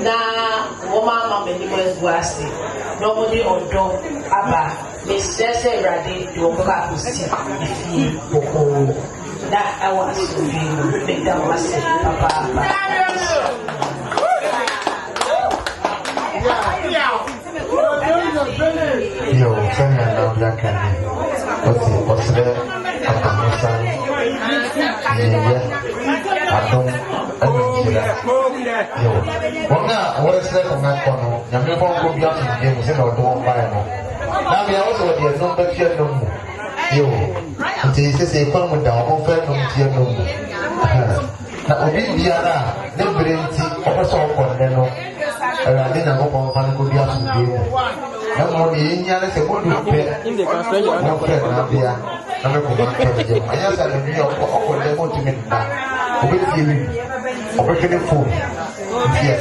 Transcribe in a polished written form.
na woman mama ni mo eguasi no mo ni odo aba me stress erade do ko ka ko si ifi boko na awa so bi me da wase papa yo sana na yakani osre atamasa ya adom anjira yo wona wosre ko ngakono nyame ko ko bia so de mo se na odo ba no na bia wo so de no ba fie no mu yo nti se kwa mu da o fa no fie no mu na obi biara ne brenti o fa so ko ne no ala de na ko fa ko bia so de mu na mo ni nya le se ko du pe na pe na bia na me ko ma pe je anya sa le ni o ko le ko ti me na obi fie ni obi fie ni fu